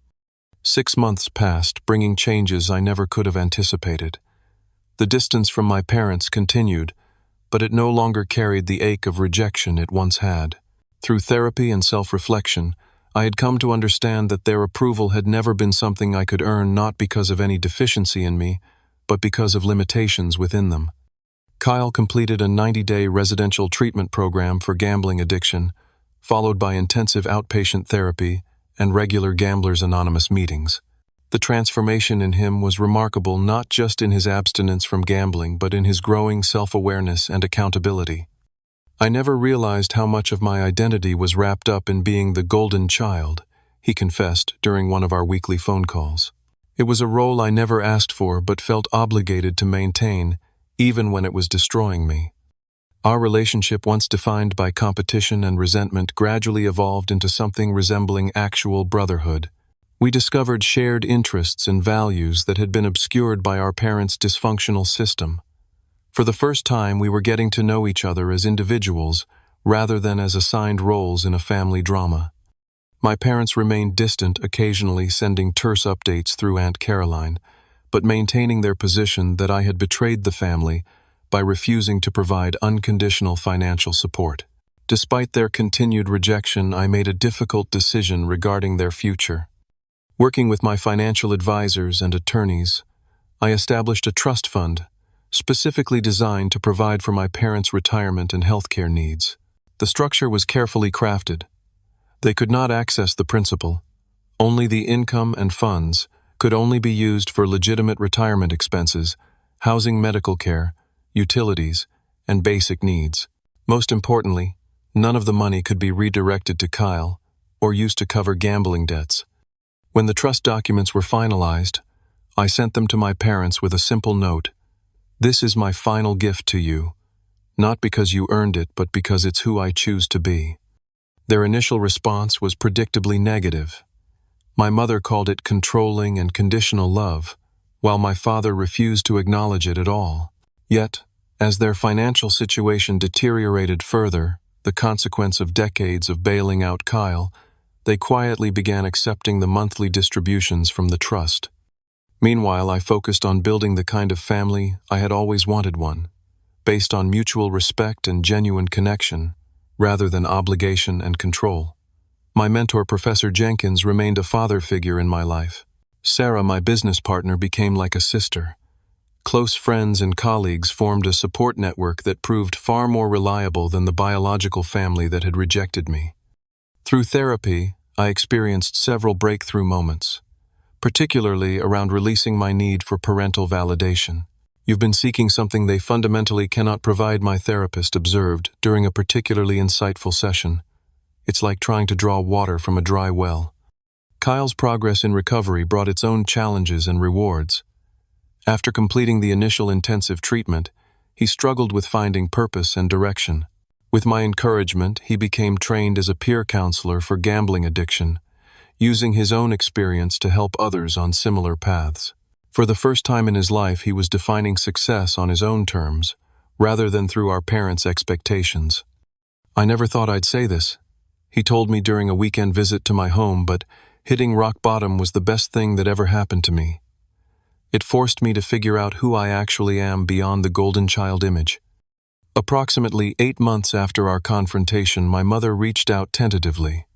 6 months passed, bringing changes I never could have anticipated. The distance from my parents continued, but it no longer carried the ache of rejection it once had. Through therapy and self-reflection, I had come to understand that their approval had never been something I could earn, not because of any deficiency in me, but because of limitations within them. Kyle completed a 90-day residential treatment program for gambling addiction, followed by intensive outpatient therapy and regular Gamblers Anonymous meetings. The transformation in him was remarkable, not just in his abstinence from gambling, but in his growing self-awareness and accountability. I never realized how much of my identity was wrapped up in being the golden child, he confessed during one of our weekly phone calls. It was a role I never asked for but felt obligated to maintain, even when it was destroying me. Our relationship, once defined by competition and resentment, gradually evolved into something resembling actual brotherhood. We discovered shared interests and values that had been obscured by our parents' dysfunctional system. For the first time, we were getting to know each other as individuals rather than as assigned roles in a family drama. My parents remained distant, occasionally sending terse updates through Aunt Caroline, but maintaining their position that I had betrayed the family by refusing to provide unconditional financial support. Despite their continued rejection, I made a difficult decision regarding their future. Working with my financial advisors and attorneys, I established a trust fund specifically designed to provide for my parents' retirement and healthcare needs. The structure was carefully crafted. They could not access the principal. Only the income and funds could only be used for legitimate retirement expenses, housing, medical care, utilities, and basic needs. Most importantly, none of the money could be redirected to Kyle or used to cover gambling debts. When the trust documents were finalized, I sent them to my parents with a simple note. This is my final gift to you, not because you earned it, but because it's who I choose to be. Their initial response was predictably negative. My mother called it controlling and conditional love, while my father refused to acknowledge it at all. Yet, as their financial situation deteriorated further, the consequence of decades of bailing out Kyle, they quietly began accepting the monthly distributions from the trust. Meanwhile, I focused on building the kind of family I had always wanted one, based on mutual respect and genuine connection, rather than obligation and control. My mentor, Professor Jenkins, remained a father figure in my life. Sarah, my business partner, became like a sister. Close friends and colleagues formed a support network that proved far more reliable than the biological family that had rejected me. Through therapy, I experienced several breakthrough moments, particularly around releasing my need for parental validation. You've been seeking something they fundamentally cannot provide, my therapist observed during a particularly insightful session. It's like trying to draw water from a dry well. Kyle's progress in recovery brought its own challenges and rewards. After completing the initial intensive treatment, he struggled with finding purpose and direction. With my encouragement, he became trained as a peer counselor for gambling addiction, using his own experience to help others on similar paths. For the first time in his life, he was defining success on his own terms, rather than through our parents' expectations. "I never thought I'd say this," he told me during a weekend visit to my home, but hitting rock bottom was the best thing that ever happened to me. It forced me to figure out who I actually am beyond the golden child image. Approximately 8 months after our confrontation, my mother reached out tentatively.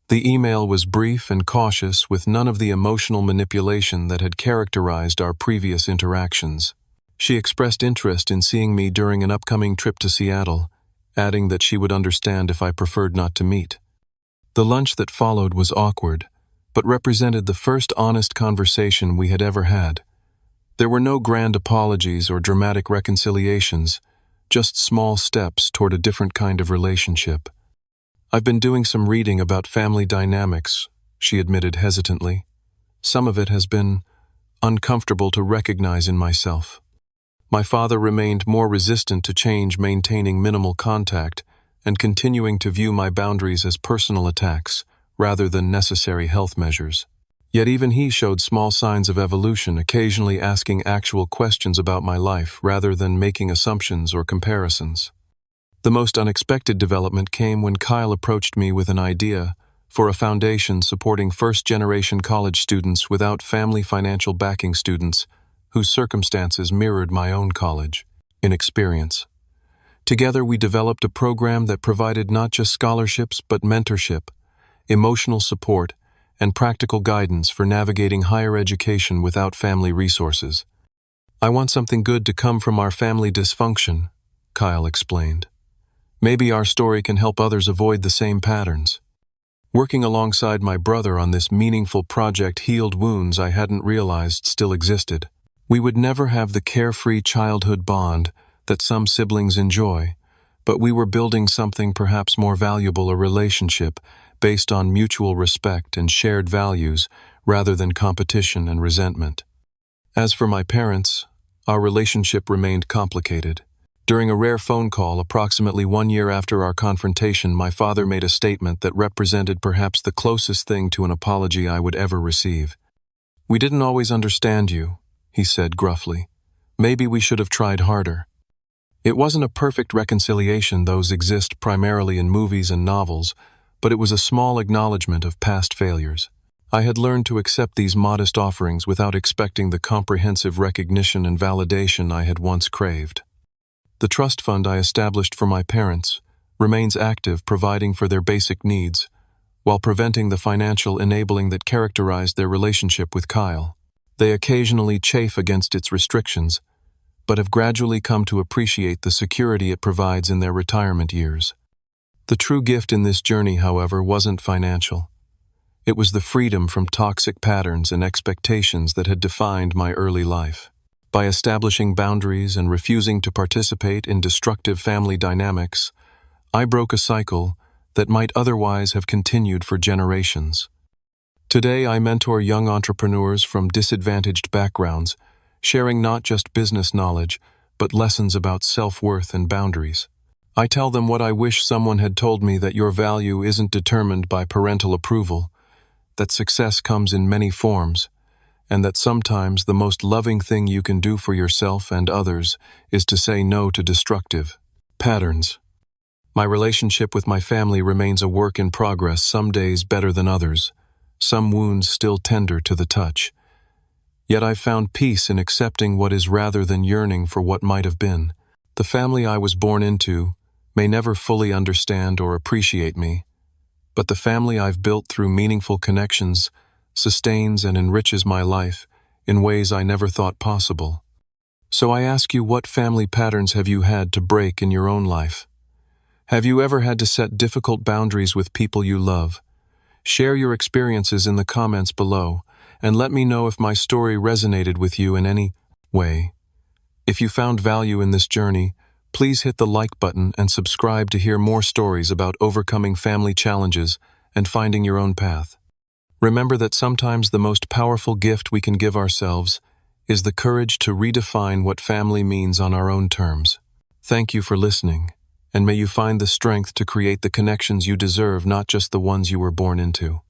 The email was brief and cautious, with none of the emotional manipulation that had characterized our previous interactions. She expressed interest in seeing me during an upcoming trip to Seattle, adding that she would understand if I preferred not to meet. The lunch that followed was awkward, but represented the first honest conversation we had ever had. There were no grand apologies or dramatic reconciliations, just small steps toward a different kind of relationship. "I've been doing some reading about family dynamics," she admitted hesitantly. "Some of it has been uncomfortable to recognize in myself." My father remained more resistant to change, maintaining minimal contact and continuing to view my boundaries as personal attacks rather than necessary health measures. Yet even he showed small signs of evolution, occasionally asking actual questions about my life rather than making assumptions or comparisons. The most unexpected development came when Kyle approached me with an idea for a foundation supporting first-generation college students without family financial backing, students whose circumstances mirrored my own college inexperience. Together we developed a program that provided not just scholarships but mentorship, emotional support, and practical guidance for navigating higher education without family resources. "I want something good to come from our family dysfunction," Kyle explained. "Maybe our story can help others avoid the same patterns." Working alongside my brother on this meaningful project healed wounds I hadn't realized still existed. We would never have the carefree childhood bond that some siblings enjoy, but we were building something perhaps more valuable, a relationship based on mutual respect and shared values rather than competition and resentment. As for my parents, our relationship remained complicated. During a rare phone call approximately 1 year after our confrontation, my father made a statement that represented perhaps the closest thing to an apology I would ever receive. "We didn't always understand you," he said gruffly. "Maybe we should have tried harder." It wasn't a perfect reconciliation, those exist primarily in movies and novels, but it was a small acknowledgement of past failures. I had learned to accept these modest offerings without expecting the comprehensive recognition and validation I had once craved. The trust fund I established for my parents remains active, providing for their basic needs, while preventing the financial enabling that characterized their relationship with Kyle. They occasionally chafe against its restrictions, but have gradually come to appreciate the security it provides in their retirement years. The true gift in this journey, however, wasn't financial. It was the freedom from toxic patterns and expectations that had defined my early life. By establishing boundaries and refusing to participate in destructive family dynamics, I broke a cycle that might otherwise have continued for generations. Today, I mentor young entrepreneurs from disadvantaged backgrounds, sharing not just business knowledge, but lessons about self-worth and boundaries. I tell them what I wish someone had told me: that your value isn't determined by parental approval, that success comes in many forms, and that sometimes the most loving thing you can do for yourself and others is to say no to destructive patterns. My relationship with my family remains a work in progress, some days better than others, some wounds still tender to the touch. Yet I've found peace in accepting what is rather than yearning for what might have been. The family I was born into may never fully understand or appreciate me, but the family I've built through meaningful connections sustains and enriches my life in ways I never thought possible. So I ask you, what family patterns have you had to break in your own life? Have you ever had to set difficult boundaries with people you love? Share your experiences in the comments below, and let me know if my story resonated with you in any way. If you found value in this journey, Please hit the like button and subscribe to hear more stories about overcoming family challenges and finding your own path. Remember that sometimes the most powerful gift we can give ourselves is the courage to redefine what family means on our own terms. Thank you for listening, and may you find the strength to create the connections you deserve, not just the ones you were born into.